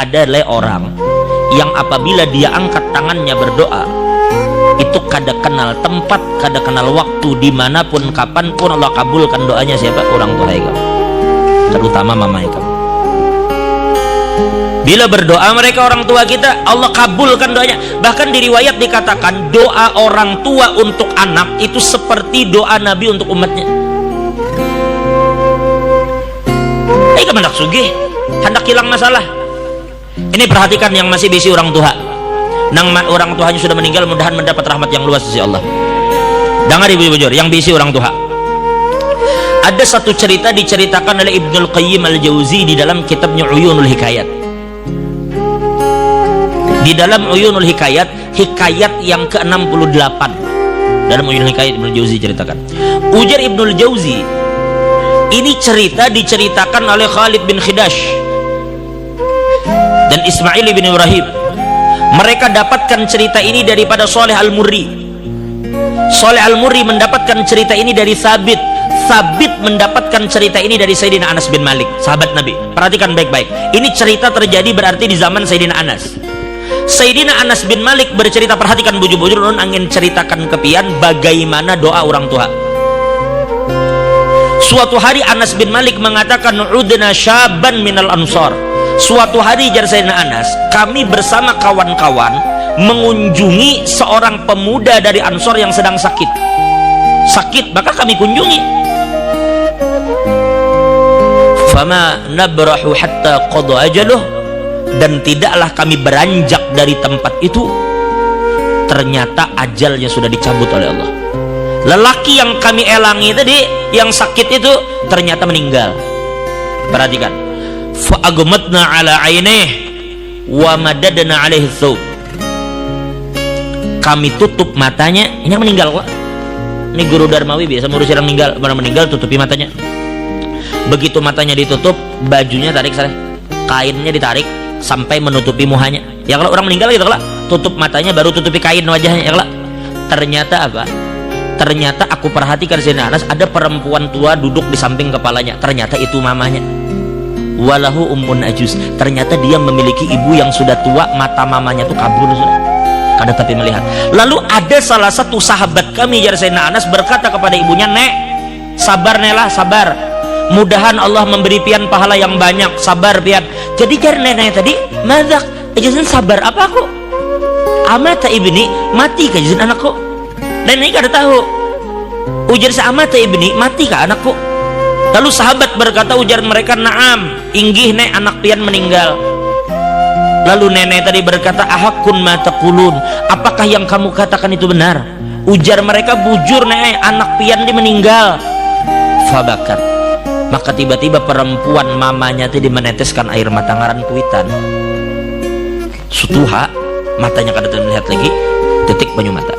adalah orang yang apabila dia angkat tangannya berdoa itu kada kenal tempat, kada kenal waktu, dimanapun kapanpun Allah kabulkan doanya. Siapa? Orang tua kamu, terutama mama kamu. Bila berdoa mereka orang tua kita, Allah kabulkan doanya. Bahkan di riwayat dikatakan doa orang tua untuk anak itu seperti doa Nabi untuk umatnya. Kamu hendak sugih, hendak hilang masalah. Ini perhatikan yang masih bisi orang tua. Nang orang tuanya sudah meninggal, mudahan mendapat rahmat yang luas dari Allah. Dengar ibu bujur, yang bisi orang tua. Ada satu cerita diceritakan oleh Ibnul Qayyim Al-Jauzi di dalam kitabnya Uyunul Hikayat. Di dalam Uyunul Hikayat, hikayat yang ke-68. Dalam Uyunul Hikayat Ibnul Jauzi ceritakan. Ujar Ibnul Jauzi, ini cerita diceritakan oleh Khalid bin Khidash dan Ismail bin Ibrahim. Mereka dapatkan cerita ini daripada Saleh Al-Murri. Saleh Al-Murri mendapatkan cerita ini dari Sabit. Sabit mendapatkan cerita ini dari Sayyidina Anas bin Malik, sahabat Nabi. Perhatikan baik-baik. Ini cerita terjadi berarti di zaman Sayyidina Anas. Sayyidina Anas bin Malik bercerita, perhatikan bujur-bujur, nun angin ceritakan kepian bagaimana doa orang tua. Suatu hari Anas bin Malik mengatakan, "Udna syaban minal ansar." Suatu hari jar Sayyidina Anas, kami bersama kawan-kawan mengunjungi seorang pemuda dari Ansor yang sedang sakit. Sakit, maka kami kunjungi. Fama nabrahu hatta qada ajaluh, dan tidaklah kami beranjak dari tempat itu, ternyata ajalnya sudah dicabut oleh Allah. Lelaki yang kami elangi tadi, yang sakit itu ternyata meninggal. Perhatikan. Fa'agmatna ala ainih wa madadna alaihi thawb. Kami tutup matanya, ini yang meninggal kok. Ini guru Darmawi biasa ngurus orang meninggal, orang meninggal tutupi matanya. Begitu matanya ditutup, bajunya tarik sana, kainnya ditarik sampai menutupi muhanya. Ya kalau orang meninggal gitu kalau tutup matanya baru tutupi kain wajahnya. Ya kalau ternyata apa? Ternyata aku perhatikan di Anas ada perempuan tua duduk di samping kepalanya. Ternyata itu mamanya. Walahu ummun ajuz. Ternyata dia memiliki ibu yang sudah tua, mata mamanya tuh kabur sudah. Kada tapi melihat. Lalu ada salah satu sahabat kami jar Sayyidina Anas berkata kepada ibunya, "Nek, sabar Nela, sabar. Mudahan Allah memberi pian pahala yang banyak, sabar pian." Jadi jar nenek tadi, "Madak, ajazan sabar apa aku? Amata ibni, mati ka ajazan anakku." Nenek kada tahu. Ujar sa amata ibni, mati ka anakku. Lalu sahabat berkata, ujar mereka, "Na'am, inggih nek anak pian meninggal." Lalu nenek tadi berkata, "Ahakun ma taqulun, apakah yang kamu katakan itu benar?" Ujar mereka, "Bujur nek anak pian di meninggal." Fabakat. Maka tiba-tiba perempuan mamanya tadi meneteskan air mata ngaran kuitan. Sutuha, matanya kada melihat lagi, titik banyu mata.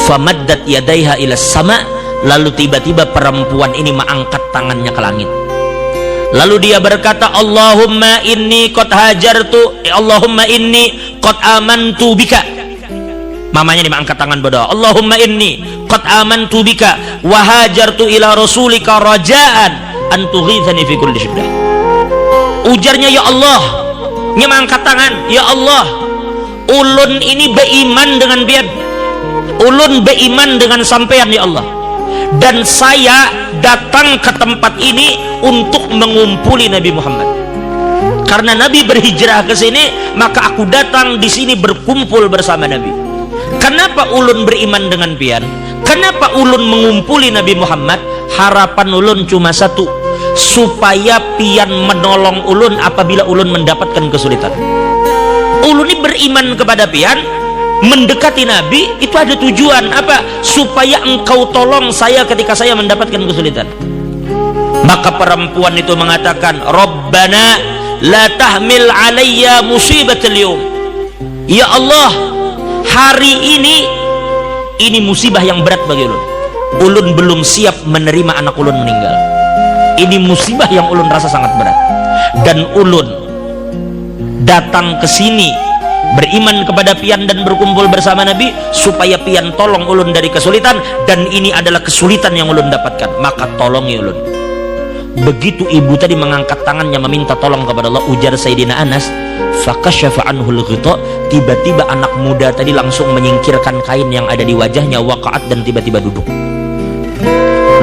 Famaddat yadaiha ila sama. Lalu tiba-tiba perempuan ini mengangkat tangannya ke langit. Lalu dia berkata, "Allahumma inni qad hajartu, Allahumma inni qad amantu bika." Mamanya mengangkat tangan berdoa, "Allahumma inni qad amantu bika wa hajartu ila rasulika rajaan an tughithani fi kulli syiddah." Ujarnya, "Ya Allah," dia mengangkat tangan, "Ya Allah, ulun ini beriman dengan biad. Ulun beriman dengan sampean ya Allah. Dan saya datang ke tempat ini untuk mengumpuli Nabi Muhammad. Karena Nabi berhijrah ke sini, maka aku datang di sini berkumpul bersama Nabi. Kenapa ulun beriman dengan pian? Kenapa ulun mengumpuli Nabi Muhammad? Harapan ulun cuma satu, supaya pian menolong ulun apabila ulun mendapatkan kesulitan. Ulun ini beriman kepada pian, mendekati Nabi itu ada tujuan apa? Supaya engkau tolong saya ketika saya mendapatkan kesulitan." Maka perempuan itu mengatakan, "Rabbana la tahmil alayya musibatal yawm." Ya Allah, hari ini musibah yang berat bagi ulun. Ulun belum siap menerima anak ulun meninggal. Ini musibah yang ulun rasa sangat berat. Dan ulun datang ke sini beriman kepada pian dan berkumpul bersama Nabi supaya pian tolong ulun dari kesulitan, dan ini adalah kesulitan yang ulun dapatkan, maka tolongi ulun. Begitu ibu tadi mengangkat tangannya meminta tolong kepada Allah, ujar Sayyidina Anas, fakasyafa anhul ghita, tiba-tiba anak muda tadi langsung menyingkirkan kain yang ada di wajahnya, waqa'at, dan tiba-tiba duduk.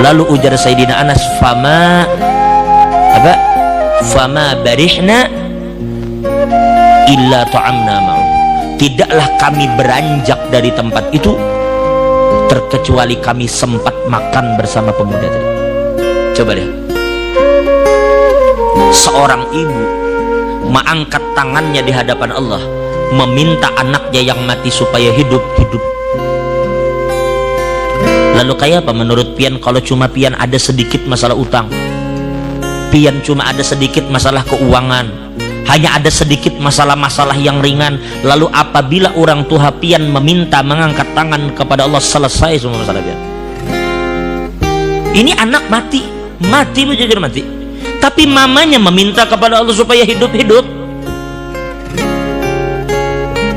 Lalu ujar Sayyidina Anas, fama barihna illa ta'amna ma'u, tidaklah kami beranjak dari tempat itu terkecuali kami sempat makan bersama pemuda tadi. Coba lihat, seorang ibu mengangkat tangannya di hadapan Allah, meminta anaknya yang mati supaya hidup. Lalu kayak apa menurut pian kalau cuma pian ada sedikit masalah utang, pian cuma ada sedikit masalah keuangan, hanya ada sedikit masalah-masalah yang ringan, lalu apabila orang tua pian meminta mengangkat tangan kepada Allah, selesai semua masalah pian. Ini anak mati berjujur mati, tapi mamanya meminta kepada Allah supaya hidup.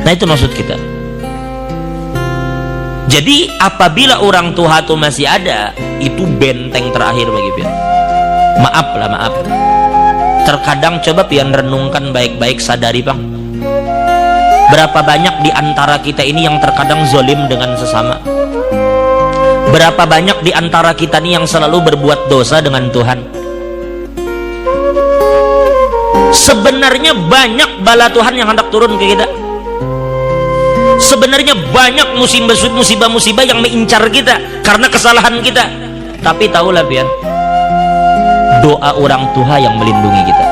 Nah, itu maksud kita. Jadi apabila orang tua itu masih ada, itu benteng terakhir bagi pian. Maaf. Terkadang coba pian renungkan baik-baik, sadari bang, berapa banyak di antara kita ini yang terkadang zolim dengan sesama. Berapa banyak di antara kita ini yang selalu berbuat dosa dengan Tuhan. Sebenarnya banyak bala Tuhan yang hendak turun ke kita. Sebenarnya banyak musibah-musibah yang mengincar kita karena kesalahan kita. Tapi tahulah pian, doa orang tua yang melindungi kita.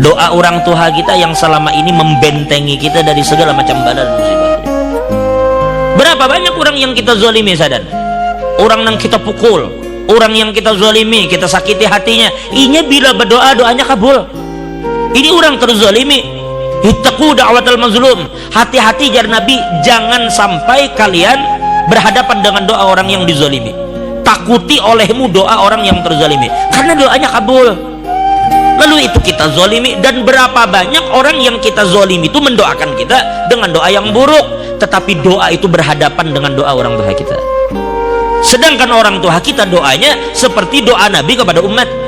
Doa orang tua kita yang selama ini membentengi kita dari segala macam bala dan musibah. Berapa banyak orang yang kita zalimi, sadar, orang yang kita pukul, orang yang kita zalimi, kita sakiti hatinya, ini bila berdoa doanya kabul. Ini orang terzalimi. Ittaqu da'watal mazlum, hati-hati jar Nabi, jangan sampai kalian berhadapan dengan doa orang yang dizalimi. Takuti olehmu doa orang yang terzalimi, karena doanya kabul. Lalu itu kita zalimi, dan berapa banyak orang yang kita zalimi itu mendoakan kita dengan doa yang buruk, tetapi doa itu berhadapan dengan doa orang tua kita. Sedangkan orang tua kita doanya seperti doa Nabi kepada umat.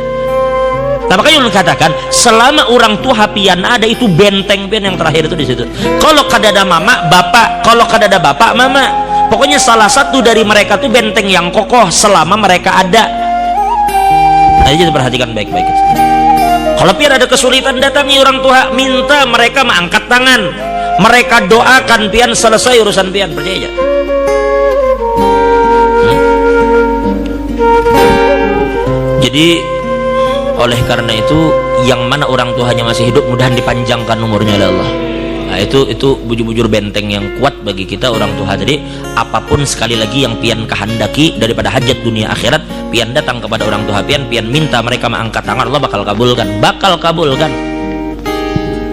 Nah, makanya ulun katakan, selama orang tua pian ada, itu benteng pian yang terakhir itu di situ. Kalau kada ada mama, bapak, kalau kada ada bapak, mama. Pokoknya salah satu dari mereka itu benteng yang kokoh selama mereka ada. Nah, jadi perhatikan baik-baik. Kalau pian ada kesulitan, datangi orang tua, minta mereka mengangkat tangan, mereka doakan pian, selesai urusan pian, percaya aja. Jadi oleh karena itu, yang mana orang tuanya masih hidup, mudahan dipanjangkan umurnya oleh Allah. Nah, itu bujur-bujur benteng yang kuat bagi kita orang tua. Jadi apapun sekali lagi yang pian kehendaki daripada hajat dunia akhirat, pian datang kepada orang tua pian minta mereka mengangkat tangan, Allah bakal kabulkan.